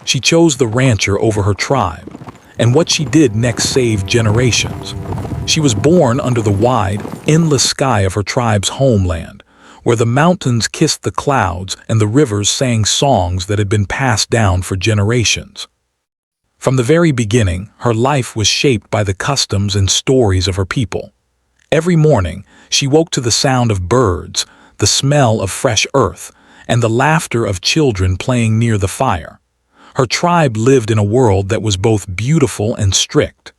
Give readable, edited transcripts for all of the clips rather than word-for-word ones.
She chose the rancher over her tribe, and what she did next saved generations. She was born under the wide, endless sky of her tribe's homeland, where the mountains kissed the clouds and the rivers sang songs that had been passed down for generations. From the very beginning, her life was shaped by the customs and stories of her people. Every morning, she woke to the sound of birds, the smell of fresh earth, and the laughter of children playing near the fire. Her tribe lived in a world that was both beautiful and strict.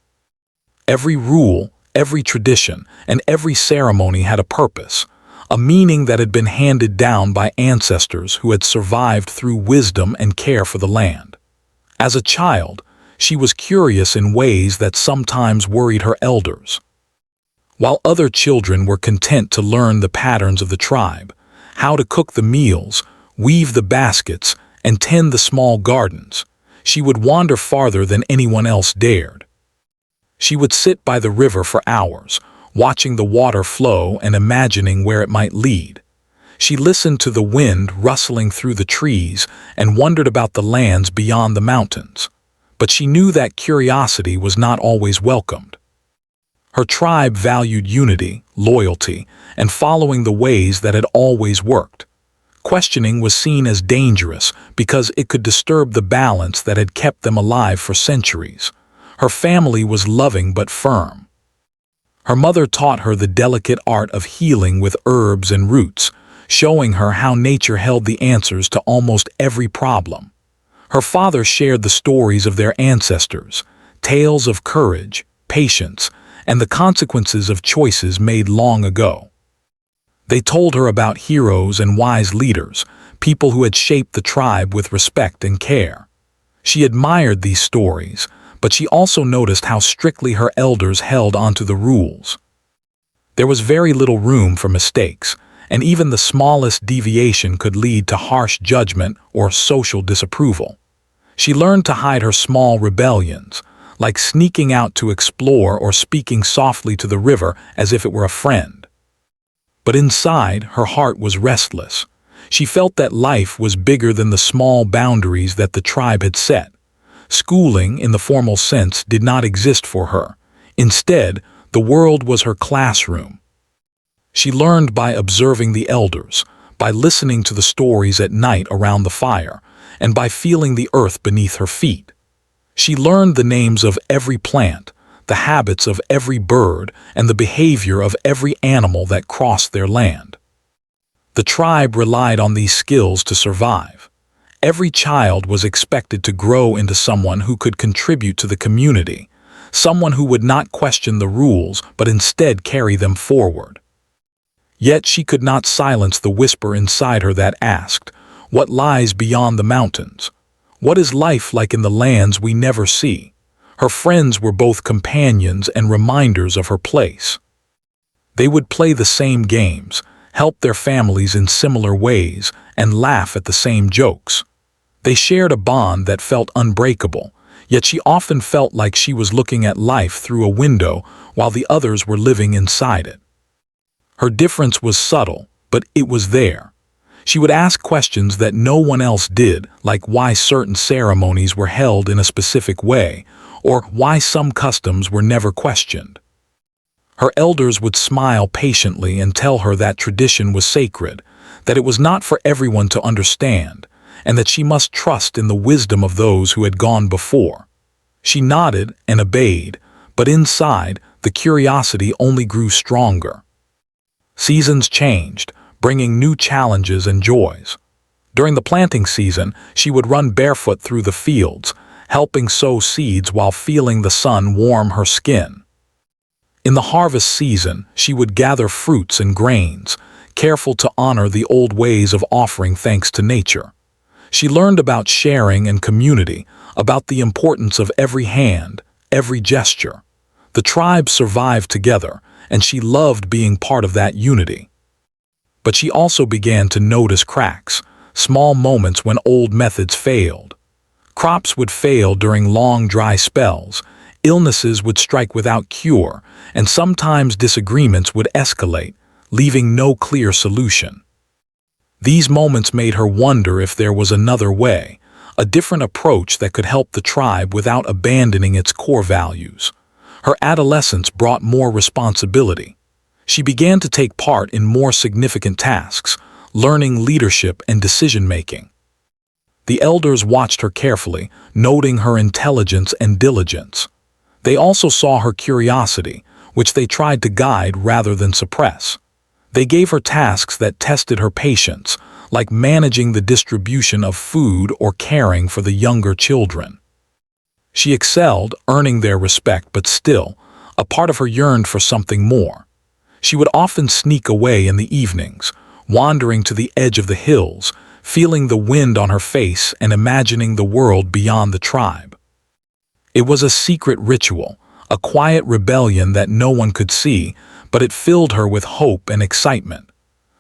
Every rule, every tradition, and every ceremony had a purpose, a meaning that had been handed down by ancestors who had survived through wisdom and care for the land. As a child, she was curious in ways that sometimes worried her elders. While other children were content to learn the patterns of the tribe, how to cook the meals, weave the baskets, and tend the small gardens, she would wander farther than anyone else dared. She would sit by the river for hours, watching the water flow and imagining where it might lead. She listened to the wind rustling through the trees and wondered about the lands beyond the mountains. But she knew that curiosity was not always welcomed. Her tribe valued unity, loyalty, and following the ways that had always worked. Questioning was seen as dangerous because it could disturb the balance that had kept them alive for centuries. Her family was loving but firm. Her mother taught her the delicate art of healing with herbs and roots, showing her how nature held the answers to almost every problem. Her father shared the stories of their ancestors, tales of courage, patience, and the consequences of choices made long ago. They told her about heroes and wise leaders, people who had shaped the tribe with respect and care. She admired these stories, but she also noticed how strictly her elders held onto the rules. There was very little room for mistakes, and even the smallest deviation could lead to harsh judgment or social disapproval. She learned to hide her small rebellions, like sneaking out to explore or speaking softly to the river as if it were a friend. But inside, her heart was restless. She felt that life was bigger than the small boundaries that the tribe had set. Schooling, in the formal sense, did not exist for her. Instead, the world was her classroom. She learned by observing the elders, by listening to the stories at night around the fire, and by feeling the earth beneath her feet. She learned the names of every plant, the habits of every bird, and the behavior of every animal that crossed their land. The tribe relied on these skills to survive. Every child was expected to grow into someone who could contribute to the community, someone who would not question the rules but instead carry them forward. Yet she could not silence the whisper inside her that asked, "What lies beyond the mountains? What is life like in the lands we never see?" Her friends were both companions and reminders of her place. They would play the same games, help their families in similar ways, and laugh at the same jokes. They shared a bond that felt unbreakable, yet she often felt like she was looking at life through a window while the others were living inside it. Her difference was subtle, but it was there. She would ask questions that no one else did, like why certain ceremonies were held in a specific way, or why some customs were never questioned. Her elders would smile patiently and tell her that tradition was sacred, that it was not for everyone to understand, and that she must trust in the wisdom of those who had gone before. She nodded and obeyed, but inside, the curiosity only grew stronger. Seasons changed, bringing new challenges and joys. During the planting season, she would run barefoot through the fields, helping sow seeds while feeling the sun warm her skin. In the harvest season, she would gather fruits and grains, careful to honor the old ways of offering thanks to nature. She learned about sharing and community, about the importance of every hand, every gesture. The tribe survived together, and she loved being part of that unity. But she also began to notice cracks, small moments when old methods failed. Crops would fail during long dry spells, illnesses would strike without cure, and sometimes disagreements would escalate, leaving no clear solution. These moments made her wonder if there was another way, a different approach that could help the tribe without abandoning its core values. Her adolescence brought more responsibility. She began to take part in more significant tasks, learning leadership and decision-making. The elders watched her carefully, noting her intelligence and diligence. They also saw her curiosity, which they tried to guide rather than suppress. They gave her tasks that tested her patience, like managing the distribution of food or caring for the younger children. She excelled, earning their respect, but still, a part of her yearned for something more. She would often sneak away in the evenings, wandering to the edge of the hills, feeling the wind on her face and imagining the world beyond the tribe. It was a secret ritual, a quiet rebellion that no one could see, but it filled her with hope and excitement.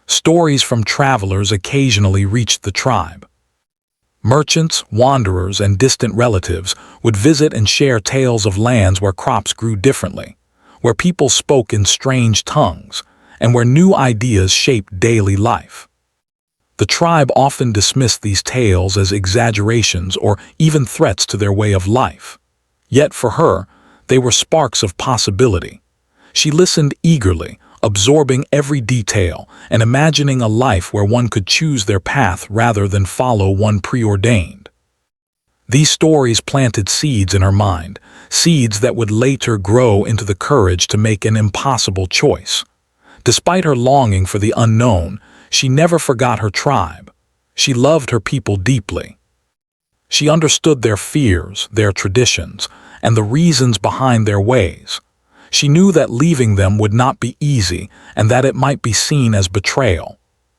Stories from travelers occasionally reached the tribe. Merchants, wanderers, and distant relatives would visit and share tales of lands where crops grew differently, where people spoke in strange tongues, and where new ideas shaped daily life. The tribe often dismissed these tales as exaggerations or even threats to their way of life. Yet for her, they were sparks of possibility. She listened eagerly, absorbing every detail and imagining a life where one could choose their path rather than follow one preordained. These stories planted seeds in her mind, seeds that would later grow into the courage to make an impossible choice. Despite her longing for the unknown, she never forgot her tribe. She loved her people deeply. She understood their fears, their traditions, and the reasons behind their ways. She knew that leaving them would not be easy and that it might be seen as betrayal.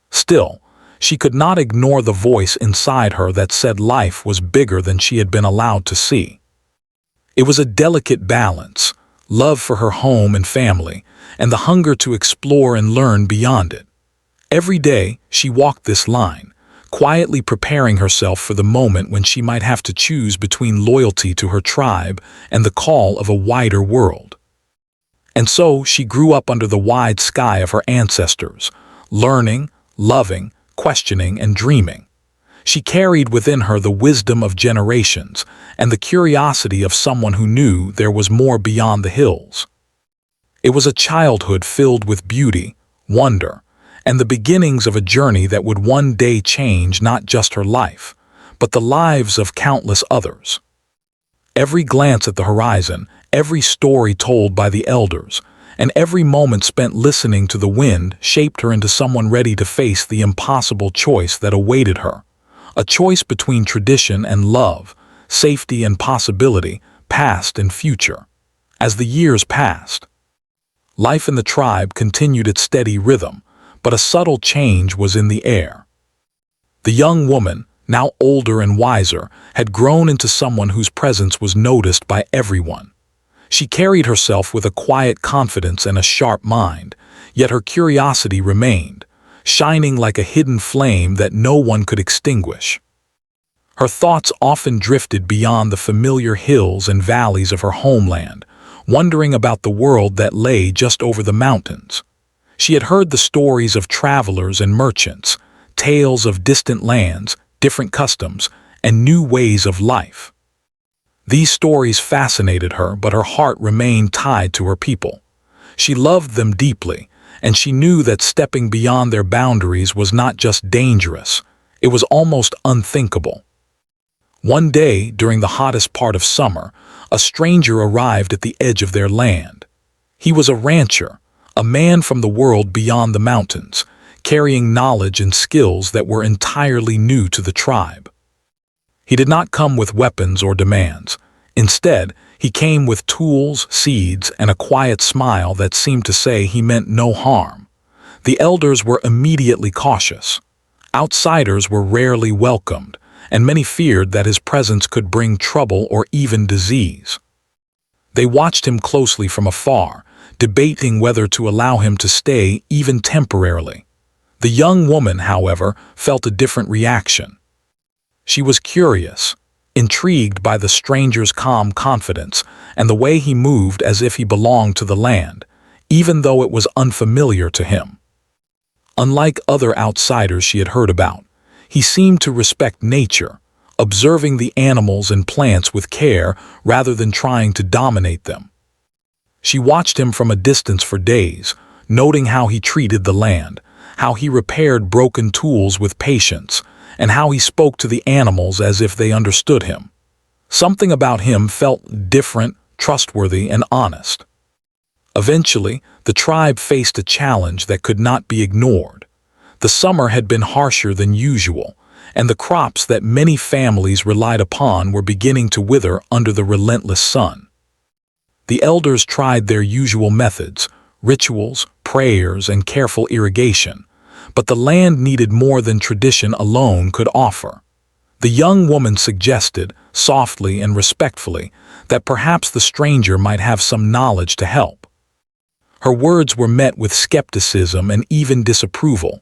Still, she could not ignore the voice inside her that said life was bigger than she had been allowed to see. It was a delicate balance, love for her home and family, and the hunger to explore and learn beyond it. Every day, she walked this line, quietly preparing herself for the moment when she might have to choose between loyalty to her tribe and the call of a wider world. And so she grew up under the wide sky of her ancestors, learning, loving, questioning, and dreaming. She carried within her the wisdom of generations and the curiosity of someone who knew there was more beyond the hills. It was a childhood filled with beauty, wonder, and the beginnings of a journey that would one day change not just her life, but the lives of countless others. Every glance at the horizon, every story told by the elders, and every moment spent listening to the wind shaped her into someone ready to face the impossible choice that awaited her. A choice between tradition and love, safety and possibility, past and future. As the years passed, life in the tribe continued its steady rhythm, but a subtle change was in the air. The young woman, now older and wiser, had grown into someone whose presence was noticed by everyone. She carried herself with a quiet confidence and a sharp mind, yet her curiosity remained, shining like a hidden flame that no one could extinguish. Her thoughts often drifted beyond the familiar hills and valleys of her homeland, wondering about the world that lay just over the mountains. She had heard the stories of travelers and merchants, tales of distant lands, different customs, and new ways of life. These stories fascinated her, but her heart remained tied to her people. She loved them deeply, and she knew that stepping beyond their boundaries was not just dangerous, it was almost unthinkable. One day, during the hottest part of summer, a stranger arrived at the edge of their land. He was a rancher, a man from the world beyond the mountains, carrying knowledge and skills that were entirely new to the tribe. He did not come with weapons or demands. Instead, he came with tools, seeds, and a quiet smile that seemed to say he meant no harm. The elders were immediately cautious. Outsiders were rarely welcomed, and many feared that his presence could bring trouble or even disease. They watched him closely from afar, debating whether to allow him to stay even temporarily. The young woman, however, felt a different reaction. She was curious, intrigued by the stranger's calm confidence and the way he moved as if he belonged to the land, even though it was unfamiliar to him. Unlike other outsiders she had heard about, he seemed to respect nature, observing the animals and plants with care rather than trying to dominate them. She watched him from a distance for days, noting how he treated the land, how he repaired broken tools with patience, and how he spoke to the animals as if they understood him. Something about him felt different, trustworthy, and honest. Eventually, the tribe faced a challenge that could not be ignored. The summer had been harsher than usual, and the crops that many families relied upon were beginning to wither under the relentless sun. The elders tried their usual methods, rituals, prayers, and careful irrigation, but the land needed more than tradition alone could offer. The young woman suggested, softly and respectfully, that perhaps the stranger might have some knowledge to help. Her words were met with skepticism and even disapproval.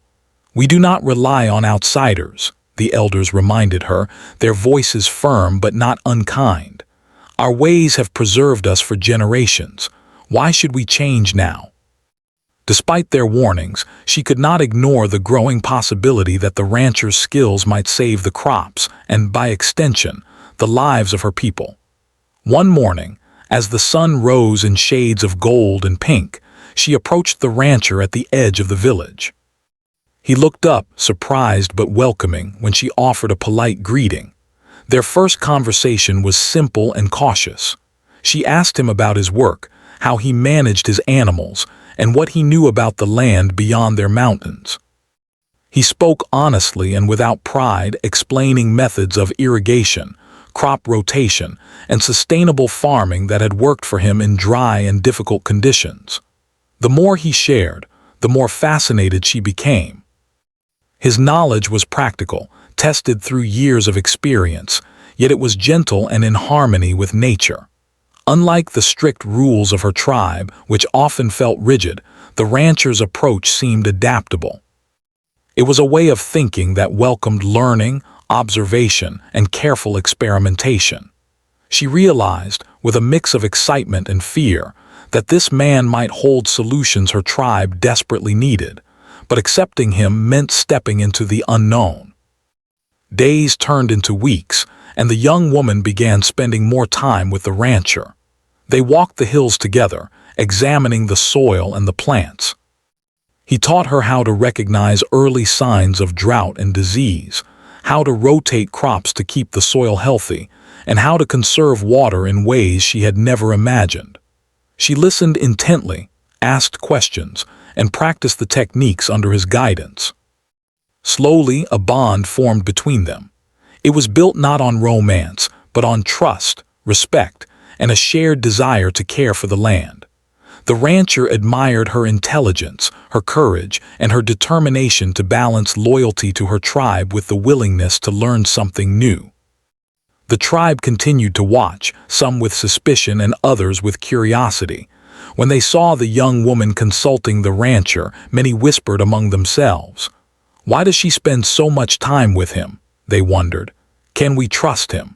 "We do not rely on outsiders," the elders reminded her, their voices firm but not unkind. "Our ways have preserved us for generations. Why should we change now?" Despite their warnings, she could not ignore the growing possibility that the rancher's skills might save the crops and, by extension, the lives of her people. One morning, as the sun rose in shades of gold and pink, she approached the rancher at the edge of the village. He looked up, surprised but welcoming, when she offered a polite greeting. Their first conversation was simple and cautious. She asked him about his work, how he managed his animals, and what he knew about the land beyond their mountains. He spoke honestly and without pride, explaining methods of irrigation, crop rotation, and sustainable farming that had worked for him in dry and difficult conditions. The more he shared, the more fascinated she became. His knowledge was practical, tested through years of experience, yet it was gentle and in harmony with nature. Unlike the strict rules of her tribe, which often felt rigid, the rancher's approach seemed adaptable. It was a way of thinking that welcomed learning, observation, and careful experimentation. She realized, with a mix of excitement and fear, that this man might hold solutions her tribe desperately needed, but accepting him meant stepping into the unknown. Days turned into weeks, and the young woman began spending more time with the rancher. They walked the hills together, examining the soil and the plants. He taught her how to recognize early signs of drought and disease, how to rotate crops to keep the soil healthy, and how to conserve water in ways she had never imagined. She listened intently, asked questions, and practiced the techniques under his guidance. Slowly, a bond formed between them. It was built not on romance, but on trust, respect, and a shared desire to care for the land. The rancher admired her intelligence, her courage, and her determination to balance loyalty to her tribe with the willingness to learn something new. The tribe continued to watch, some with suspicion and others with curiosity. When they saw the young woman consulting the rancher, many whispered among themselves. "Why does she spend so much time with him?" they wondered. "Can we trust him?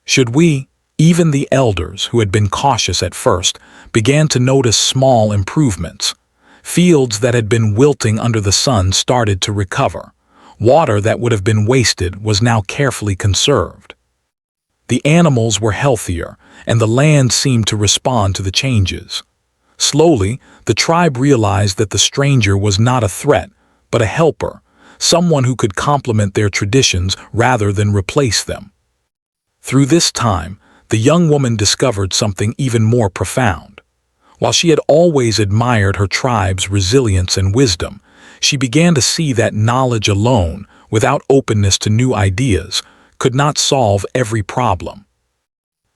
Should we?" Even the elders, who had been cautious at first, began to notice small improvements. Fields that had been wilting under the sun started to recover. Water that would have been wasted was now carefully conserved. The animals were healthier, and the land seemed to respond to the changes. Slowly, the tribe realized that the stranger was not a threat, but a helper, someone who could complement their traditions rather than replace them. Through this time, the young woman discovered something even more profound. While she had always admired her tribe's resilience and wisdom, she began to see that knowledge alone, without openness to new ideas, could not solve every problem.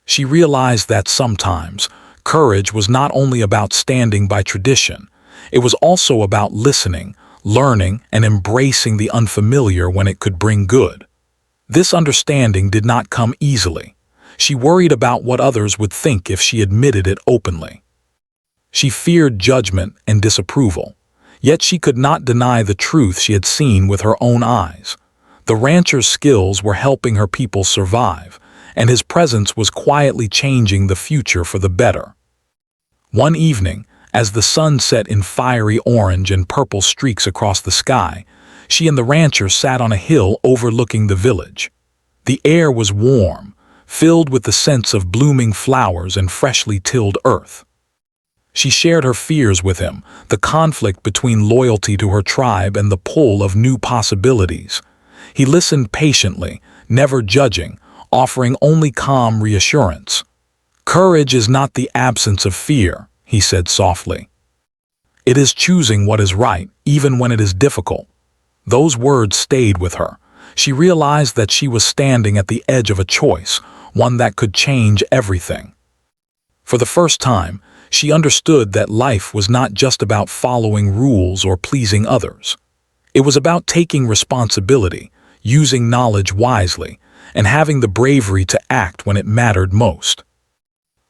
She realized that sometimes, courage was not only about standing by tradition, it was also about listening, learning, and embracing the unfamiliar when it could bring good. This understanding did not come easily. She worried about what others would think if she admitted it openly. She feared judgment and disapproval, yet she could not deny the truth she had seen with her own eyes. The rancher's skills were helping her people survive, and his presence was quietly changing the future for the better. One evening, as the sun set in fiery orange and purple streaks across the sky, she and the rancher sat on a hill overlooking the village. The air was warm, filled with the scents of blooming flowers and freshly tilled earth. She shared her fears with him, the conflict between loyalty to her tribe and the pull of new possibilities. He listened patiently, never judging, offering only calm reassurance. "Courage is not the absence of fear," he said softly. "It is choosing what is right, even when it is difficult." Those words stayed with her. She realized that she was standing at the edge of a choice, one that could change everything. For the first time, she understood that life was not just about following rules or pleasing others. It was about taking responsibility, using knowledge wisely, and having the bravery to act when it mattered most.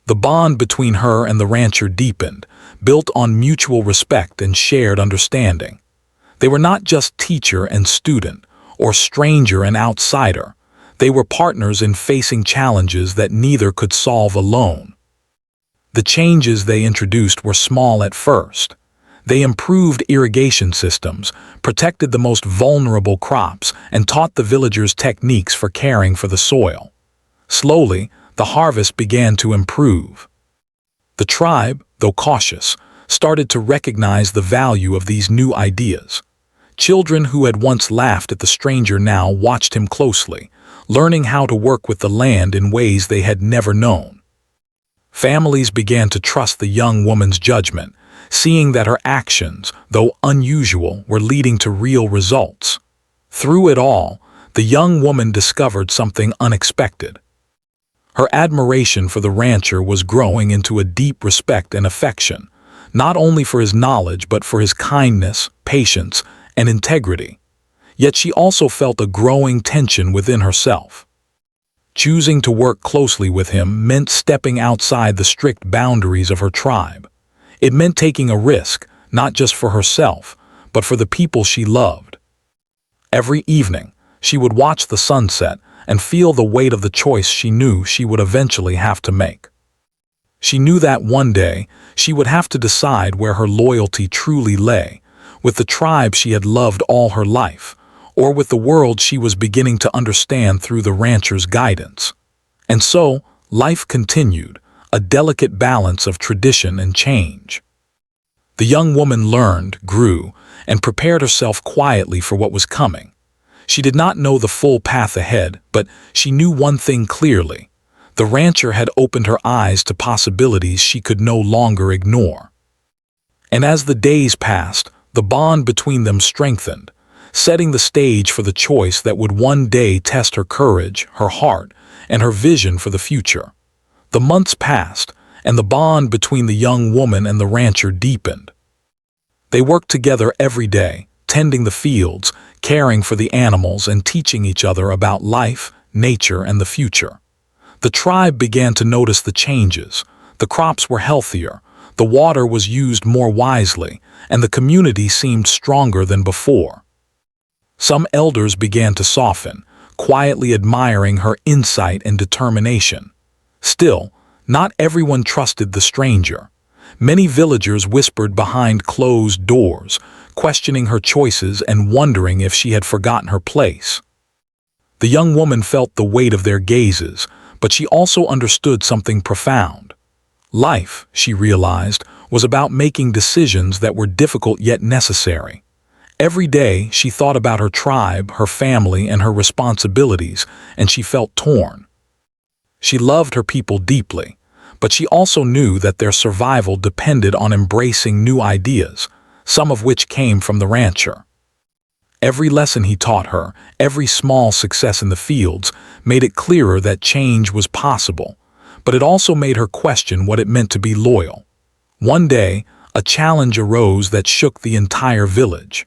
The bond between her and the rancher deepened, built on mutual respect and shared understanding. They were not just teacher and student, or stranger and outsider. They were partners in facing challenges that neither could solve alone. The changes they introduced were small at first. They improved irrigation systems, protected the most vulnerable crops, and taught the villagers techniques for caring for the soil. Slowly, the harvest began to improve. The tribe, though cautious, started to recognize the value of these new ideas. Children who had once laughed at the stranger now watched him closely, learning how to work with the land in ways they had never known. Families began to trust the young woman's judgment, seeing that her actions, though unusual, were leading to real results. Through it all, the young woman discovered something unexpected. Her admiration for the rancher was growing into a deep respect and affection, not only for his knowledge but for his kindness, patience, and integrity. Yet she also felt a growing tension within herself. Choosing to work closely with him meant stepping outside the strict boundaries of her tribe. It meant taking a risk, not just for herself, but for the people she loved. Every evening, she would watch the sunset and feel the weight of the choice she knew she would eventually have to make. She knew that one day she would have to decide where her loyalty truly lay, with the tribe she had loved all her life, or with the world she was beginning to understand through the rancher's guidance. And so, life continued, a delicate balance of tradition and change. The young woman learned, grew, and prepared herself quietly for what was coming. She did not know the full path ahead, but she knew one thing clearly. The rancher had opened her eyes to possibilities she could no longer ignore. And as the days passed, the bond between them strengthened, setting the stage for the choice that would one day test her courage, her heart, and her vision for the future. The months passed, and the bond between the young woman and the rancher deepened. They worked together every day, tending the fields, caring for the animals, and teaching each other about life, nature, and the future. The tribe began to notice the changes. The crops were healthier, the water was used more wisely, and the community seemed stronger than before. Some elders began to soften, quietly admiring her insight and determination. Still, not everyone trusted the stranger. Many villagers whispered behind closed doors, questioning her choices and wondering if she had forgotten her place. The young woman felt the weight of their gazes, but she also understood something profound. Life, she realized, was about making decisions that were difficult yet necessary. Every day, she thought about her tribe, her family, and her responsibilities, and she felt torn. She loved her people deeply, but she also knew that their survival depended on embracing new ideas, some of which came from the rancher. Every lesson he taught her, every small success in the fields, made it clearer that change was possible, but it also made her question what it meant to be loyal. One day, a challenge arose that shook the entire village.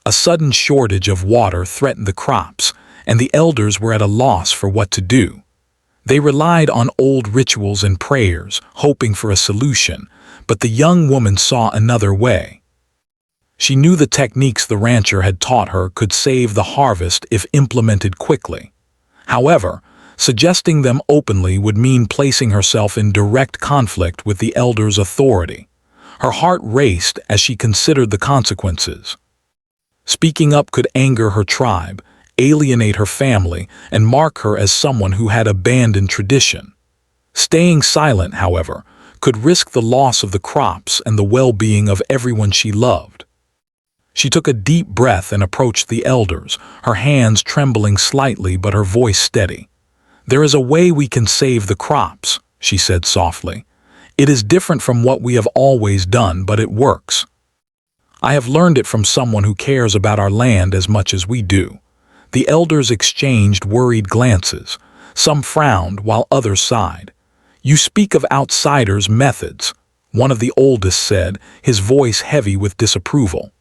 A sudden shortage of water threatened the crops, and the elders were at a loss for what to do. They relied on old rituals and prayers, hoping for a solution, but the young woman saw another way. She knew the techniques the rancher had taught her could save the harvest if implemented quickly. However, suggesting them openly would mean placing herself in direct conflict with the elders' authority. Her heart raced as she considered the consequences. Speaking up could anger her tribe, alienate her family, and mark her as someone who had abandoned tradition. Staying silent, however, could risk the loss of the crops and the well-being of everyone she loved. She took a deep breath and approached the elders, her hands trembling slightly but her voice steady. "There is a way we can save the crops," she said softly. "It is different from what we have always done, but it works. I have learned it from someone who cares about our land as much as we do." The elders exchanged worried glances. Some frowned while others sighed. "You speak of outsiders' methods," one of the oldest said, his voice heavy with disapproval.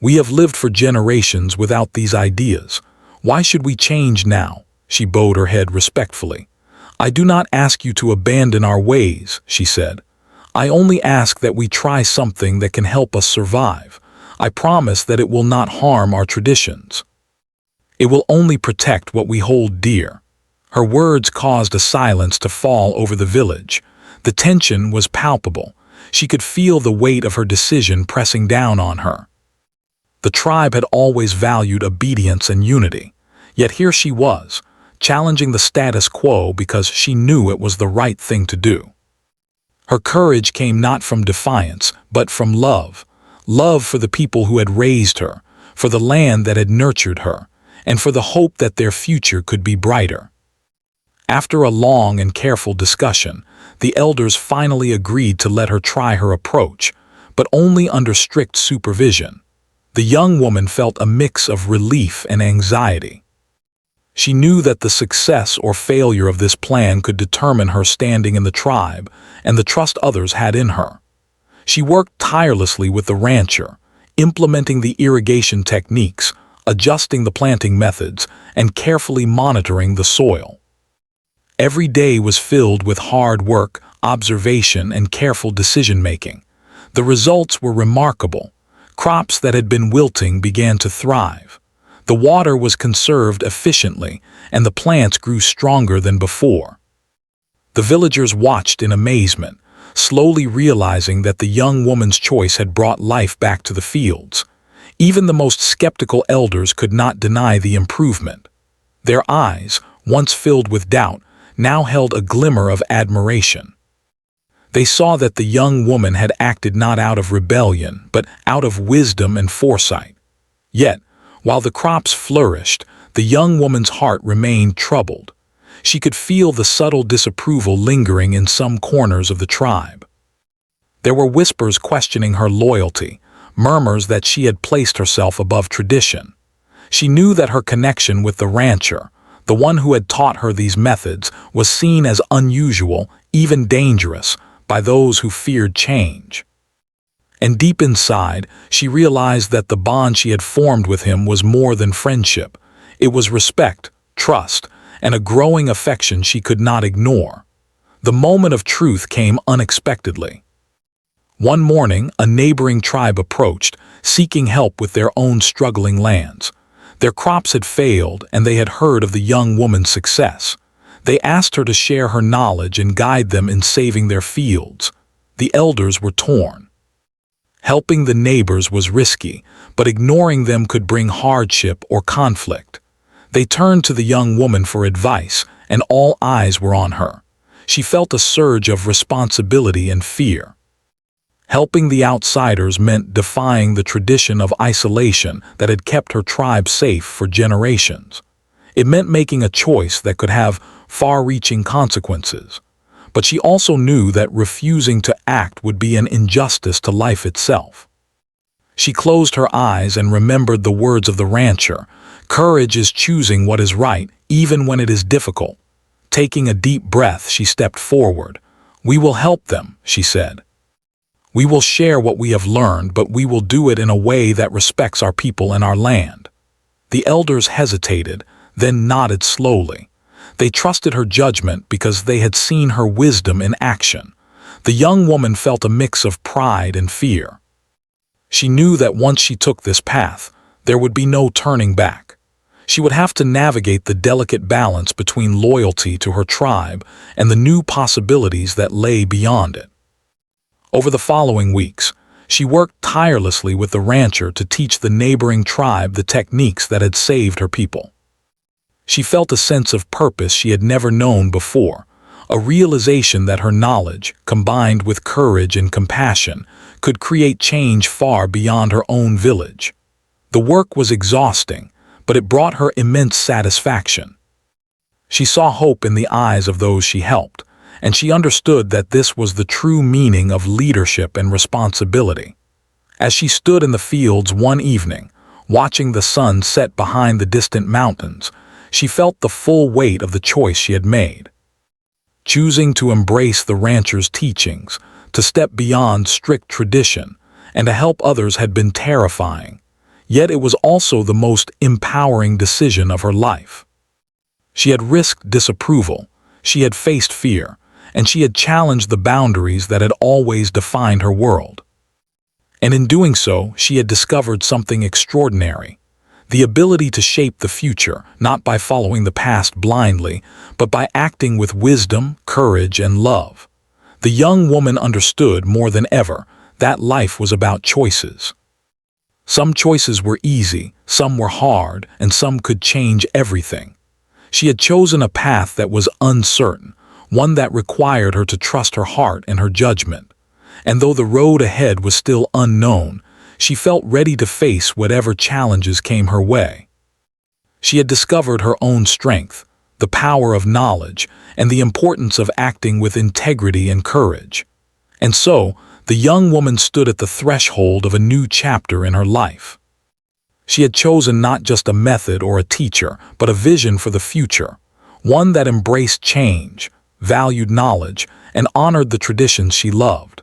"We have lived for generations without these ideas. Why should we change now?" She bowed her head respectfully. "I do not ask you to abandon our ways," she said. "I only ask that we try something that can help us survive. I promise that it will not harm our traditions. It will only protect what we hold dear." Her words caused a silence to fall over the village. The tension was palpable. She could feel the weight of her decision pressing down on her. The tribe had always valued obedience and unity. Yet here she was, challenging the status quo because she knew it was the right thing to do. Her courage came not from defiance, but from love. Love for the people who had raised her, for the land that had nurtured her, and for the hope that their future could be brighter. After a long and careful discussion, the elders finally agreed to let her try her approach, but only under strict supervision. The young woman felt a mix of relief and anxiety. She knew that the success or failure of this plan could determine her standing in the tribe and the trust others had in her. She worked tirelessly with the rancher, implementing the irrigation techniques, adjusting the planting methods, and carefully monitoring the soil. Every day was filled with hard work, observation, and careful decision-making. The results were remarkable. Crops that had been wilting began to thrive. The water was conserved efficiently, and the plants grew stronger than before. The villagers watched in amazement, slowly realizing that the young woman's choice had brought life back to the fields. Even the most skeptical elders could not deny the improvement. Their eyes, once filled with doubt, now held a glimmer of admiration. They saw that the young woman had acted not out of rebellion, but out of wisdom and foresight. Yet, while the crops flourished, the young woman's heart remained troubled. She could feel the subtle disapproval lingering in some corners of the tribe. There were whispers questioning her loyalty, murmurs that she had placed herself above tradition. She knew that her connection with the rancher, the one who had taught her these methods, was seen as unusual, even dangerous, by those who feared change. And deep inside, she realized that the bond she had formed with him was more than friendship. It was respect, trust, and a growing affection she could not ignore. The moment of truth came unexpectedly. One morning, a neighboring tribe approached, seeking help with their own struggling lands. Their crops had failed, and they had heard of the young woman's success. They asked her to share her knowledge and guide them in saving their fields. The elders were torn. Helping the neighbors was risky, but ignoring them could bring hardship or conflict. They turned to the young woman for advice, and all eyes were on her. She felt a surge of responsibility and fear. Helping the outsiders meant defying the tradition of isolation that had kept her tribe safe for generations. It meant making a choice that could have far-reaching consequences. But she also knew that refusing to act would be an injustice to life itself. She closed her eyes and remembered the words of the rancher. "Courage is choosing what is right, even when it is difficult." Taking a deep breath, she stepped forward. "We will help them," she said. "We will share what we have learned, but we will do it in a way that respects our people and our land." The elders hesitated, then nodded slowly. They trusted her judgment because they had seen her wisdom in action. The young woman felt a mix of pride and fear. She knew that once she took this path, there would be no turning back. She would have to navigate the delicate balance between loyalty to her tribe and the new possibilities that lay beyond it. Over the following weeks, She worked tirelessly with the rancher to teach the neighboring tribe the techniques that had saved her people. She felt a sense of purpose she had never known before, a realization that her knowledge, combined with courage and compassion, could create change far beyond her own village. The work was exhausting, but it brought her immense satisfaction. She saw hope in the eyes of those she helped, and she understood that this was the true meaning of leadership and responsibility. As she stood in the fields one evening, watching the sun set behind the distant mountains, she felt the full weight of the choice she had made. Choosing to embrace the rancher's teachings, to step beyond strict tradition, and to help others had been terrifying, yet it was also the most empowering decision of her life. She had risked disapproval, she had faced fear, and she had challenged the boundaries that had always defined her world. And in doing so, she had discovered something extraordinary: the ability to shape the future, not by following the past blindly, but by acting with wisdom, courage, and love. The young woman understood more than ever that life was about choices. Some choices were easy, some were hard, and some could change everything. She had chosen a path that was uncertain, one that required her to trust her heart and her judgment. And though the road ahead was still unknown, she felt ready to face whatever challenges came her way. She had discovered her own strength, the power of knowledge, and the importance of acting with integrity and courage. And so, the young woman stood at the threshold of a new chapter in her life. She had chosen not just a method or a teacher, but a vision for the future, one that embraced change, valued knowledge, and honored the traditions she loved.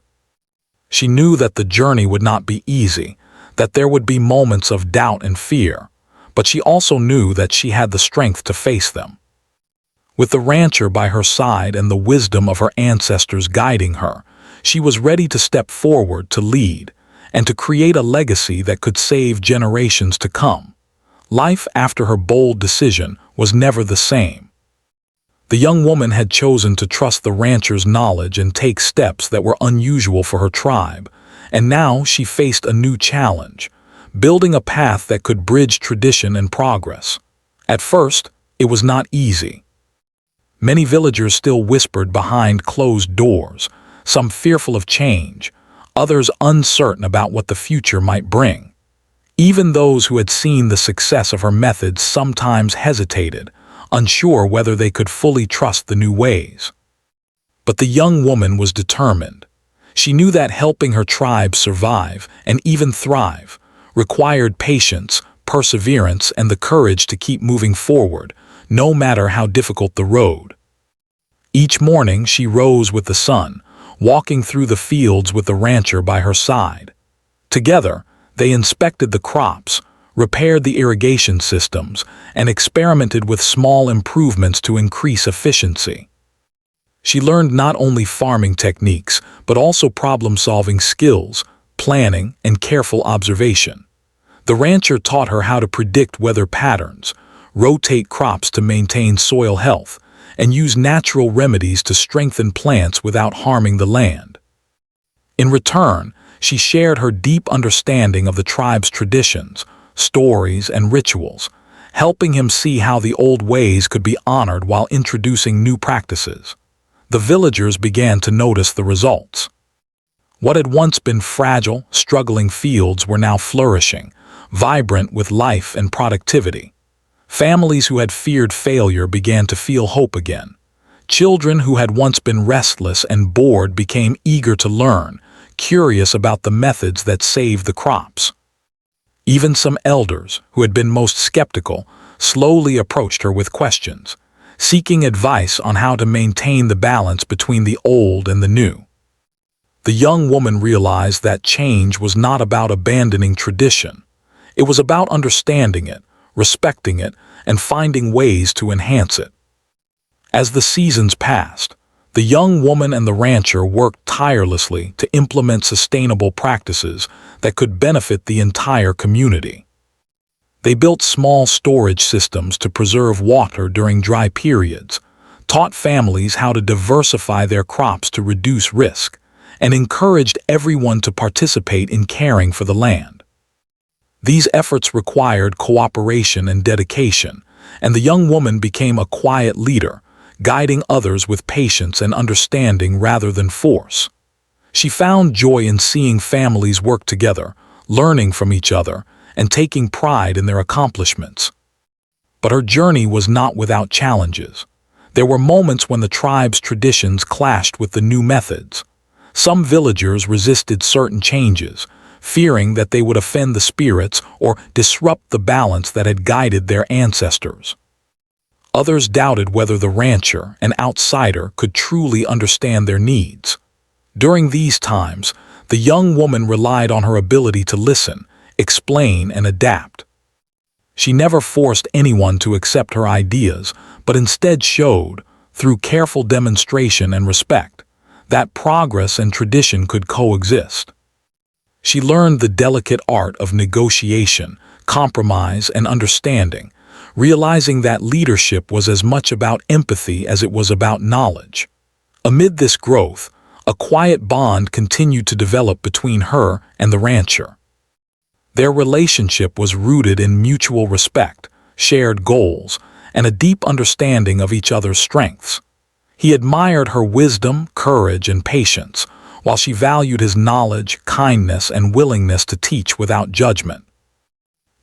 She knew that the journey would not be easy, that there would be moments of doubt and fear, but she also knew that she had the strength to face them. With the rancher by her side and the wisdom of her ancestors guiding her, she was ready to step forward to lead, and to create a legacy that could save generations to come. Life after her bold decision was never the same. The young woman had chosen to trust the rancher's knowledge and take steps that were unusual for her tribe, and now she faced a new challenge: building a path that could bridge tradition and progress. At first, it was not easy. Many villagers still whispered behind closed doors, some fearful of change, others uncertain about what the future might bring. Even those who had seen the success of her methods sometimes hesitated, unsure whether they could fully trust the new ways. But the young woman was determined. She knew that helping her tribe survive, and even thrive, required patience, perseverance, and the courage to keep moving forward, no matter how difficult the road. Each morning she rose with the sun, walking through the fields with the rancher by her side. Together, they inspected the crops, repaired the irrigation systems, and experimented with small improvements to increase efficiency. She learned not only farming techniques, but also problem-solving skills, planning, and careful observation. The rancher taught her how to predict weather patterns, rotate crops to maintain soil health, and use natural remedies to strengthen plants without harming the land. In return, she shared her deep understanding of the tribe's traditions, stories, and rituals, helping him see how the old ways could be honored while introducing new practices. The villagers began to notice the results. What had once been fragile, struggling fields were now flourishing, vibrant with life and productivity. Families who had feared failure began to feel hope again. Children who had once been restless and bored became eager to learn, curious about the methods that saved the crops. Even some elders, who had been most skeptical, slowly approached her with questions, seeking advice on how to maintain the balance between the old and the new. The young woman realized that change was not about abandoning tradition. It was about understanding it, respecting it, and finding ways to enhance it. As the seasons passed, the young woman and the rancher worked tirelessly to implement sustainable practices that could benefit the entire community. They built small storage systems to preserve water during dry periods, taught families how to diversify their crops to reduce risk, and encouraged everyone to participate in caring for the land. These efforts required cooperation and dedication, and the young woman became a quiet leader, guiding others with patience and understanding rather than force. She found joy in seeing families work together, learning from each other, and taking pride in their accomplishments. But her journey was not without challenges. There were moments when the tribe's traditions clashed with the new methods. Some villagers resisted certain changes, fearing that they would offend the spirits or disrupt the balance that had guided their ancestors. Others doubted whether the rancher, an outsider, could truly understand their needs. During these times, the young woman relied on her ability to listen, explain, and adapt. She never forced anyone to accept her ideas, but instead showed, through careful demonstration and respect, that progress and tradition could coexist. She learned the delicate art of negotiation, compromise, and understanding, realizing that leadership was as much about empathy as it was about knowledge. Amid this growth, a quiet bond continued to develop between her and the rancher. Their relationship was rooted in mutual respect, shared goals, and a deep understanding of each other's strengths. He admired her wisdom, courage, and patience, while she valued his knowledge, kindness, and willingness to teach without judgment.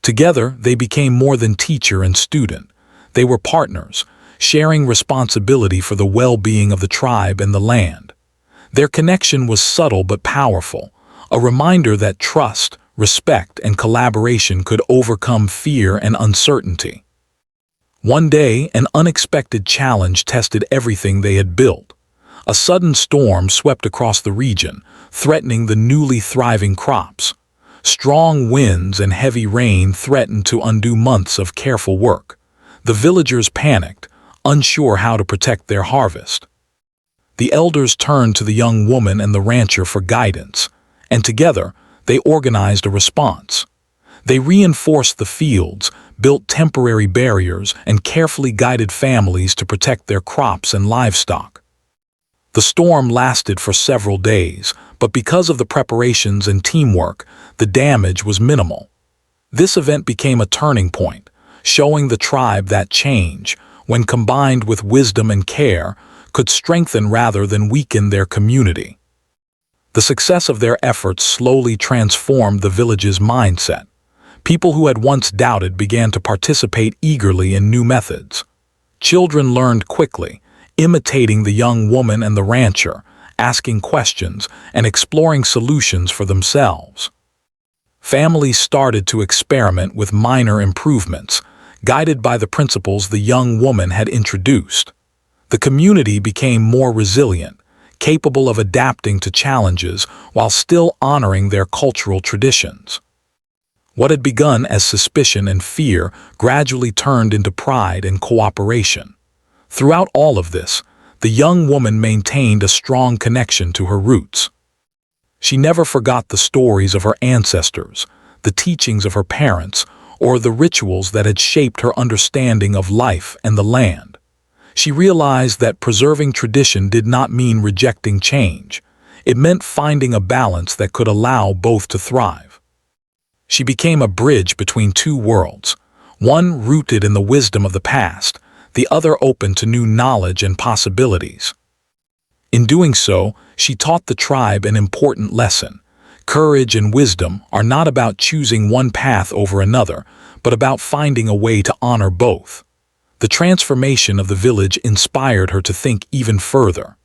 Together, they became more than teacher and student. They were partners, sharing responsibility for the well-being of the tribe and the land. Their connection was subtle but powerful, a reminder that trust, respect, and collaboration could overcome fear and uncertainty. One day, an unexpected challenge tested everything they had built. A sudden storm swept across the region, threatening the newly thriving crops. Strong winds and heavy rain threatened to undo months of careful work. The villagers panicked, unsure how to protect their harvest. The elders turned to the young woman and the rancher for guidance, and together they organized a response. They reinforced the fields, built temporary barriers, and carefully guided families to protect their crops and livestock. The storm lasted for several days, but because of the preparations and teamwork, the damage was minimal. This event became a turning point, showing the tribe that change, when combined with wisdom and care, could strengthen rather than weaken their community. The success of their efforts slowly transformed the village's mindset. People who had once doubted began to participate eagerly in new methods. Children learned quickly, imitating the young woman and the rancher, asking questions and exploring solutions for themselves. Families started to experiment with minor improvements, guided by the principles the young woman had introduced. The community became more resilient, capable of adapting to challenges while still honoring their cultural traditions. What had begun as suspicion and fear gradually turned into pride and cooperation. Throughout all of this, the young woman maintained a strong connection to her roots. She never forgot the stories of her ancestors, the teachings of her parents, or the rituals that had shaped her understanding of life and the land. She realized that preserving tradition did not mean rejecting change. It meant finding a balance that could allow both to thrive. She became a bridge between two worlds, one rooted in the wisdom of the past, the other open to new knowledge and possibilities. In doing so, she taught the tribe an important lesson. Courage and wisdom are not about choosing one path over another, but about finding a way to honor both. The transformation of the village inspired her to think even further.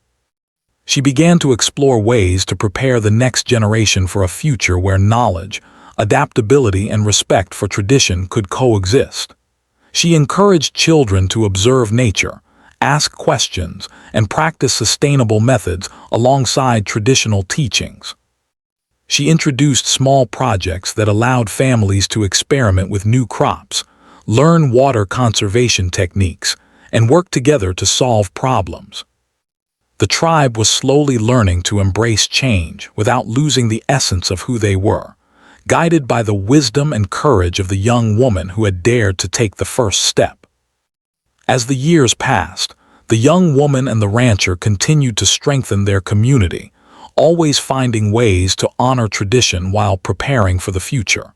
She began to explore ways to prepare the next generation for a future where knowledge, adaptability, and respect for tradition could coexist. She encouraged children to observe nature, ask questions, and practice sustainable methods alongside traditional teachings. She introduced small projects that allowed families to experiment with new crops, learn water conservation techniques, and work together to solve problems. The tribe was slowly learning to embrace change without losing the essence of who they were, guided by the wisdom and courage of the young woman who had dared to take the first step. As the years passed, the young woman and the rancher continued to strengthen their community, always finding ways to honor tradition while preparing for the future.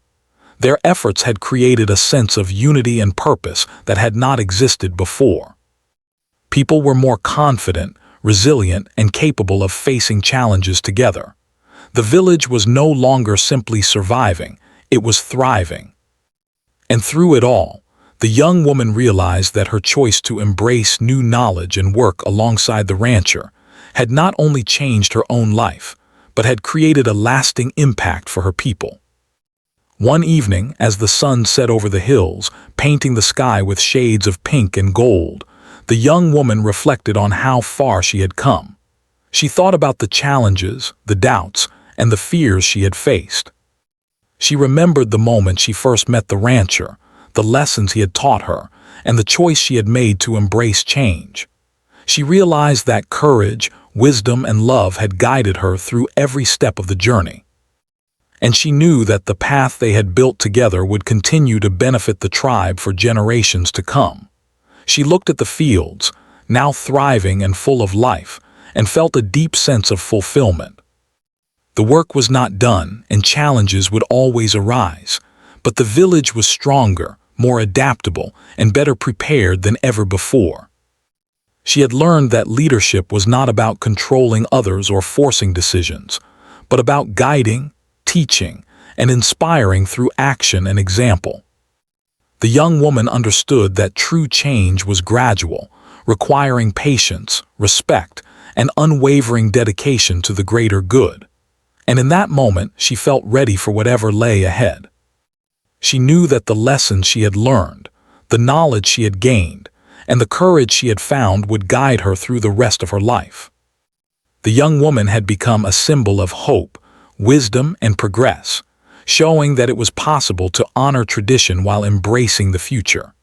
Their efforts had created a sense of unity and purpose that had not existed before. People were more confident, resilient, and capable of facing challenges together. The village was no longer simply surviving, it was thriving. And through it all, the young woman realized that her choice to embrace new knowledge and work alongside the rancher had not only changed her own life, but had created a lasting impact for her people. One evening, as the sun set over the hills, painting the sky with shades of pink and gold, the young woman reflected on how far she had come. She thought about the challenges, the doubts, and the fears she had faced. She remembered the moment she first met the rancher, the lessons he had taught her, and the choice she had made to embrace change. She realized that courage, wisdom, and love had guided her through every step of the journey. And she knew that the path they had built together would continue to benefit the tribe for generations to come. She looked at the fields, now thriving and full of life, and felt a deep sense of fulfillment. The work was not done, and challenges would always arise, but the village was stronger, more adaptable, and better prepared than ever before. She had learned that leadership was not about controlling others or forcing decisions, but about guiding, teaching, and inspiring through action and example. The young woman understood that true change was gradual, requiring patience, respect, and unwavering dedication to the greater good. And in that moment, she felt ready for whatever lay ahead. She knew that the lessons she had learned, the knowledge she had gained, and the courage she had found would guide her through the rest of her life. The young woman had become a symbol of hope, wisdom, and progress, showing that it was possible to honor tradition while embracing the future.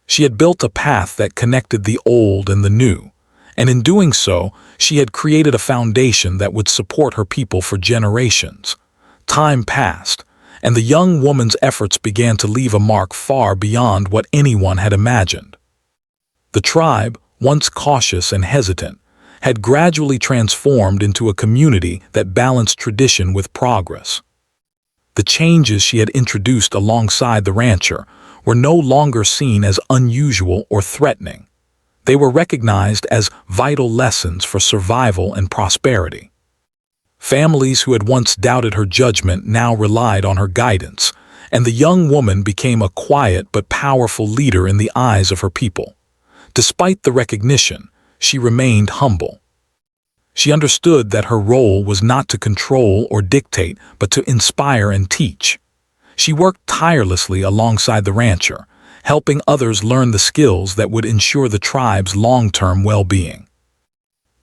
She had built a path that connected the old and the new, and in doing so, she had created a foundation that would support her people for generations. Time passed, and the young woman's efforts began to leave a mark far beyond what anyone had imagined. The tribe, once cautious and hesitant, had gradually transformed into a community that balanced tradition with progress. The changes she had introduced alongside the rancher were no longer seen as unusual or threatening. They were recognized as vital lessons for survival and prosperity. Families who had once doubted her judgment now relied on her guidance, and the young woman became a quiet but powerful leader in the eyes of her people. Despite the recognition, she remained humble. She understood that her role was not to control or dictate, but to inspire and teach. She worked tirelessly alongside the rancher, helping others learn the skills that would ensure the tribe's long-term well-being.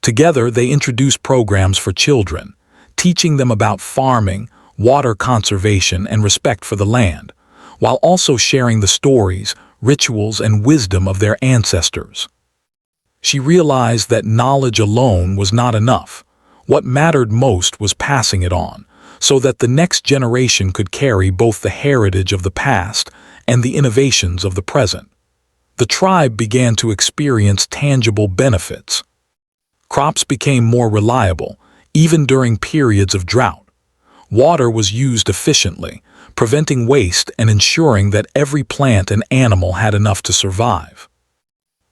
Together, they introduced programs for children, teaching them about farming, water conservation, and respect for the land, while also sharing the stories, rituals, and wisdom of their ancestors. She realized that knowledge alone was not enough. What mattered most was passing it on, so that the next generation could carry both the heritage of the past and the innovations of the present. The tribe began to experience tangible benefits. Crops became more reliable, even during periods of drought. Water was used efficiently, preventing waste and ensuring that every plant and animal had enough to survive.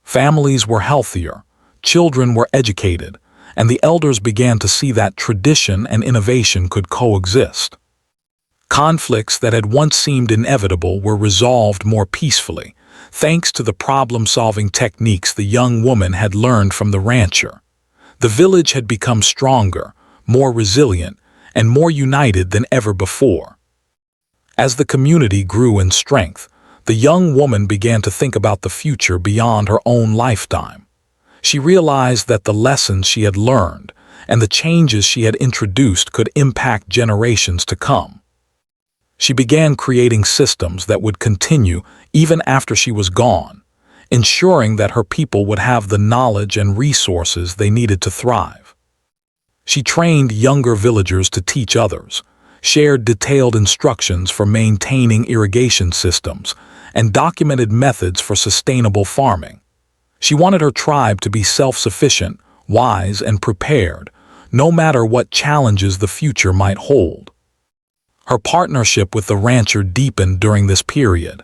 Families were healthier, children were educated, and the elders began to see that tradition and innovation could coexist. Conflicts that had once seemed inevitable were resolved more peacefully, thanks to the problem-solving techniques the young woman had learned from the rancher. The village had become stronger, more resilient, and more united than ever before. As the community grew in strength, the young woman began to think about the future beyond her own lifetime. She realized that the lessons she had learned and the changes she had introduced could impact generations to come. She began creating systems that would continue even after she was gone, ensuring that her people would have the knowledge and resources they needed to thrive. She trained younger villagers to teach others, shared detailed instructions for maintaining irrigation systems, and documented methods for sustainable farming. She wanted her tribe to be self-sufficient, wise, and prepared, no matter what challenges the future might hold. Her partnership with the rancher deepened during this period.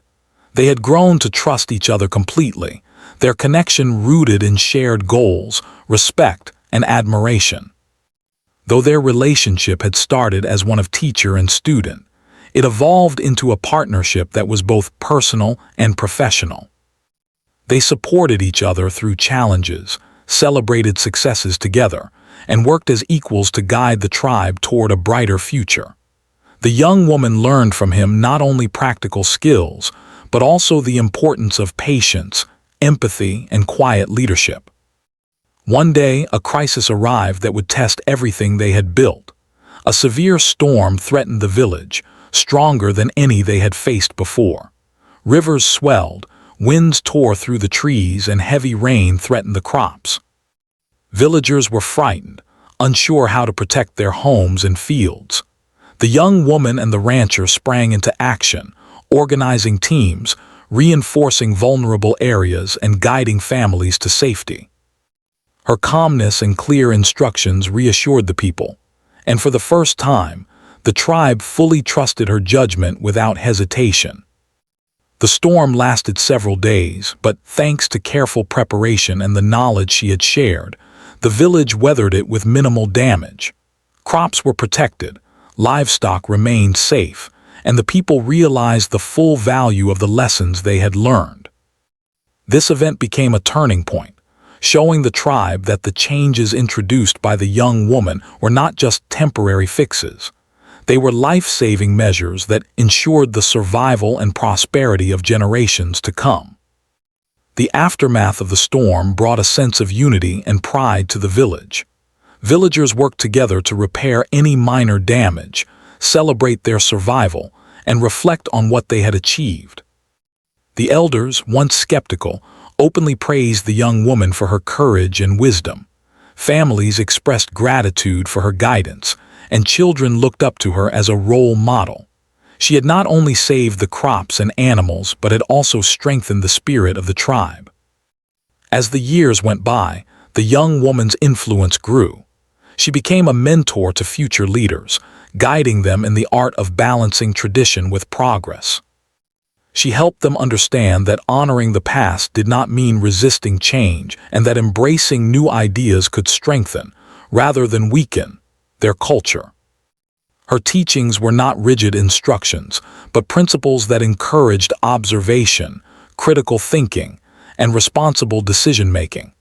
They had grown to trust each other completely, their connection rooted in shared goals, respect, and admiration. Though their relationship had started as one of teacher and student, it evolved into a partnership that was both personal and professional. They supported each other through challenges, celebrated successes together, and worked as equals to guide the tribe toward a brighter future. The young woman learned from him not only practical skills, but also the importance of patience, empathy, and quiet leadership. One day, a crisis arrived that would test everything they had built. A severe storm threatened the village, stronger than any they had faced before. Rivers swelled, winds tore through the trees, and heavy rain threatened the crops. Villagers were frightened, unsure how to protect their homes and fields. The young woman and the rancher sprang into action, organizing teams, reinforcing vulnerable areas, and guiding families to safety. Her calmness and clear instructions reassured the people, and for the first time, the tribe fully trusted her judgment without hesitation. The storm lasted several days, but thanks to careful preparation and the knowledge she had shared, the village weathered it with minimal damage. Crops were protected, livestock remained safe, and the people realized the full value of the lessons they had learned. This event became a turning point, showing the tribe that the changes introduced by the young woman were not just temporary fixes. They were life-saving measures that ensured the survival and prosperity of generations to come. The aftermath of the storm brought a sense of unity and pride to the village. Villagers worked together to repair any minor damage, celebrate their survival, and reflect on what they had achieved. The elders, once skeptical, openly praised the young woman for her courage and wisdom. Families expressed gratitude for her guidance, and children looked up to her as a role model. She had not only saved the crops and animals, but had also strengthened the spirit of the tribe. As the years went by, the young woman's influence grew. She became a mentor to future leaders, guiding them in the art of balancing tradition with progress. She helped them understand that honoring the past did not mean resisting change, and that embracing new ideas could strengthen, rather than weaken, their culture. Her teachings were not rigid instructions, but principles that encouraged observation, critical thinking, and responsible decision-making.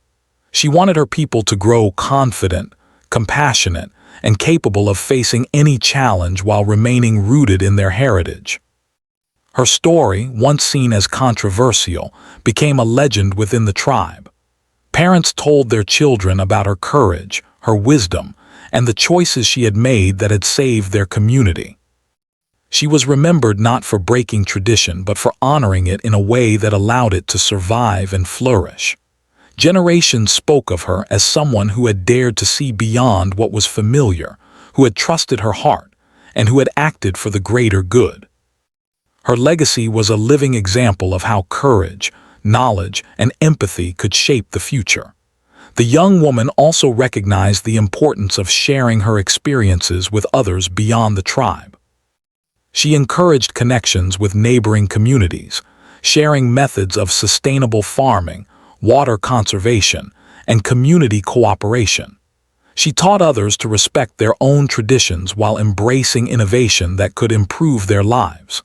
She wanted her people to grow confident, compassionate, and capable of facing any challenge while remaining rooted in their heritage. Her story, once seen as controversial, became a legend within the tribe. Parents told their children about her courage, her wisdom, and the choices she had made that had saved their community. She was remembered not for breaking tradition, but for honoring it in a way that allowed it to survive and flourish. Generations spoke of her as someone who had dared to see beyond what was familiar, who had trusted her heart, and who had acted for the greater good. Her legacy was a living example of how courage, knowledge, and empathy could shape the future. The young woman also recognized the importance of sharing her experiences with others beyond the tribe. She encouraged connections with neighboring communities, sharing methods of sustainable farming, water conservation, and community cooperation. She taught others to respect their own traditions while embracing innovation that could improve their lives.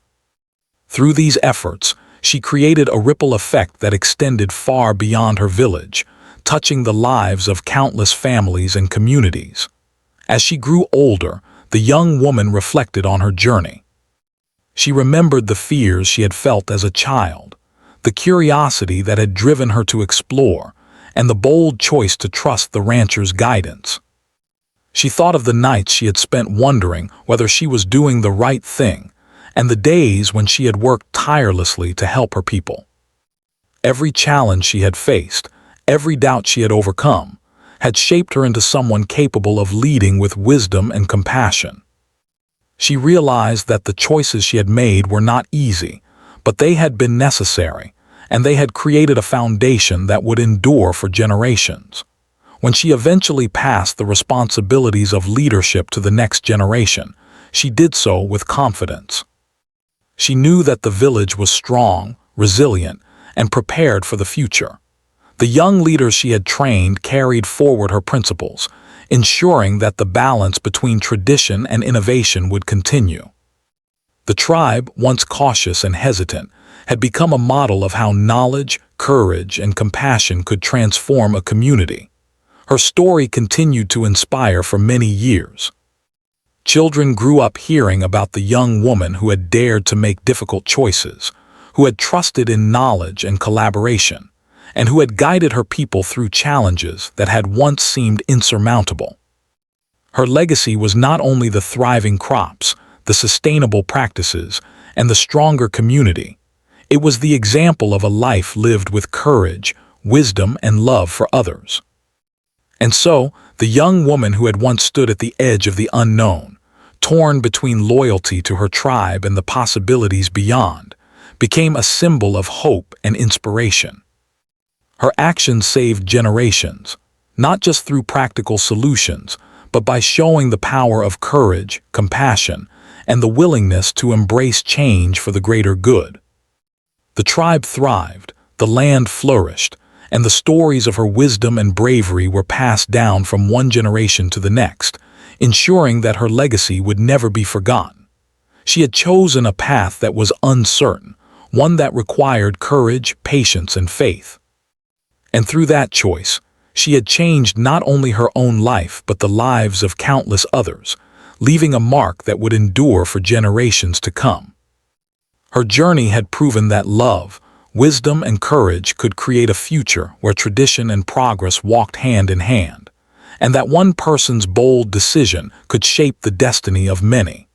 Through these efforts, she created a ripple effect that extended far beyond her village, touching the lives of countless families and communities. As she grew older, the young woman reflected on her journey. She remembered the fears she had felt as a child, the curiosity that had driven her to explore, and the bold choice to trust the rancher's guidance. She thought of the nights she had spent wondering whether she was doing the right thing, and the days when she had worked tirelessly to help her people. Every challenge she had faced, every doubt she had overcome, had shaped her into someone capable of leading with wisdom and compassion. She realized that the choices she had made were not easy, but they had been necessary, and they had created a foundation that would endure for generations. When she eventually passed the responsibilities of leadership to the next generation, she did so with confidence. She knew that the village was strong, resilient, and prepared for the future. The young leaders she had trained carried forward her principles, ensuring that the balance between tradition and innovation would continue. The tribe, once cautious and hesitant, had become a model of how knowledge, courage, and compassion could transform a community. Her story continued to inspire for many years. Children grew up hearing about the young woman who had dared to make difficult choices, who had trusted in knowledge and collaboration, and who had guided her people through challenges that had once seemed insurmountable. Her legacy was not only the thriving crops, the sustainable practices, and the stronger community. It was the example of a life lived with courage, wisdom, and love for others. And so, the young woman who had once stood at the edge of the unknown, torn between loyalty to her tribe and the possibilities beyond, became a symbol of hope and inspiration. Her actions saved generations, not just through practical solutions, but by showing the power of courage, compassion, and the willingness to embrace change for the greater good. The tribe thrived, the land flourished, and the stories of her wisdom and bravery were passed down from one generation to the next, ensuring that her legacy would never be forgotten. She had chosen a path that was uncertain, one that required courage, patience, and faith. And through that choice, she had changed not only her own life but the lives of countless others, leaving a mark that would endure for generations to come. Her journey had proven that love, wisdom, and courage could create a future where tradition and progress walked hand in hand, and that one person's bold decision could shape the destiny of many.